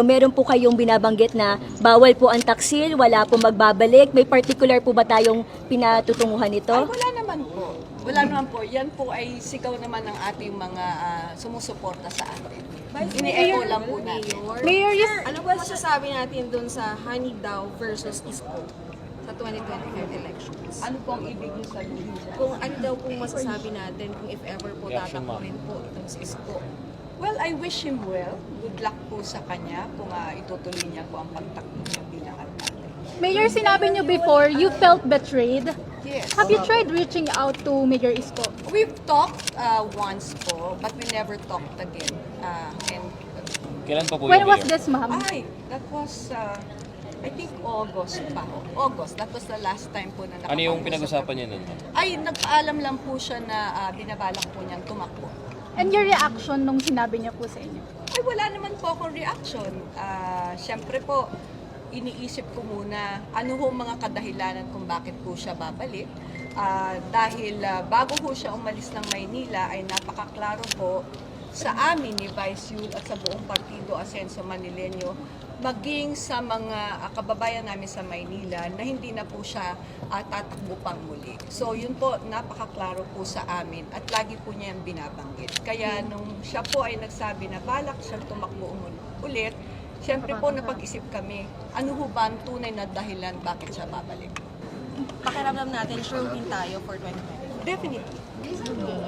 Meron po kayong binabanggit na bawal po ang taksil, wala po magbabalik. May particular po ba tayong pinatutunguhan nito? Ay, wala naman po. Wala naman po. Yan po ay sigaw naman ng ating mga sumusuporta sa atin. Ini-echo lang po natin. Mayor, ano ba masasabi natin dun sa Honey Daw versus Isko sa 2025 elections? Ano po ang ibig niyo sabihin dyan? Kung ano daw pong masasabi natin kung if ever po tatakbo rin po itong si Isko. Well, I wish him well. Good luck po sa kanya kung itutuloy niya po ang pagtakbo niya bilang alcalde. Mayor, sinabi niyo before, you felt betrayed. Yes. Have you tried reaching out to Mayor Isko? We've talked once po, but we never talked again. And Kailan pa po When yung was mayor? this, ma'am? that was, I think August pa. August, that was the last time po na Ano yung nakapag-usap pinag-usapan kami. niyo nun? Ay, nagpaalam lang po siya na binabalak po niyang tumakbo. And your reaction nung sinabi niya po sa inyo? Ay, wala naman po akong reaction. Siyempre po, iniisip ko muna ano ho mga kadahilanan kung bakit po siya babalik. Dahil bago po siya umalis ng Maynila ay napakaklaro po sa amin ni Vice Yul at sa buong Partido Asenso Manileño, maging sa mga kababayan namin sa Maynila na hindi na po siya tatakbo pang muli. So yun po, napakaklaro po sa amin at lagi po niya yung binabanggit. Kaya nung siya po ay nagsabi na balak siyang tumakbo ulit, siyempre po napag-isip kami, ano ho ba ang tunay na dahilan bakit siya babalik? Pakiramdam natin, sure win tayo for 2025. Definitely.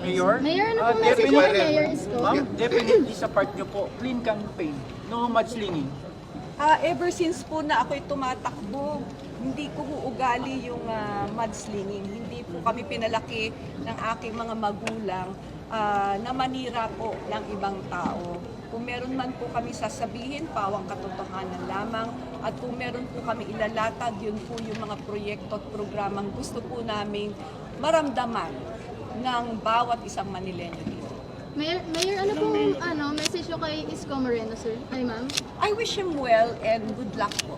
Mayor? Mayor, ano pong message niyo kay Mayor Isko? Ma'am, definitely sa part nyo po, clean campaign. No mudslinging. Ever since po na ako'y tumatakbo, hindi ko ugali yung mudslinging. Hindi po kami pinalaki ng aking mga magulang na manira po ng ibang tao. Kung meron man po kami sasabihin, pawang katotohanan lamang. At kung meron po kami ilalatag, yun po yung mga proyekto at programang gusto po naming maramdaman ng bawat isang Manileño dito. Mayor, ano pong message niyo kay Isko Moreno, sir? Ay, ma'am? I wish him well and good luck po.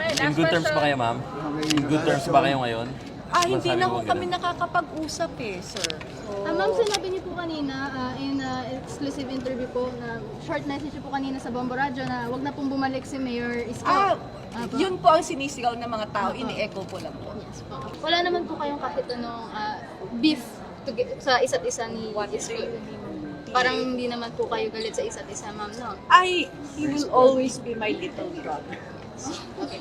In good terms ba kayo, ma'am? In good terms ba kayo ngayon? Hindi Masabi na mo po ganun? kami nakakapag-usap sir. So, Ma'am, sinabi niyo po kanina in exclusive interview po na short message niyo po kanina sa Bombo Radio na wag na pong bumalik si Mayor Isko. Apo. yun po ang sinisigaw ng mga tao, ini-echo ko lang po. Yes po. Wala naman po kayong kahit anong beef sa isa't isa ni Isko. Parang hindi naman po kayo galit sa isa't isa, ma'am, no? He will always be my little brother. Okay.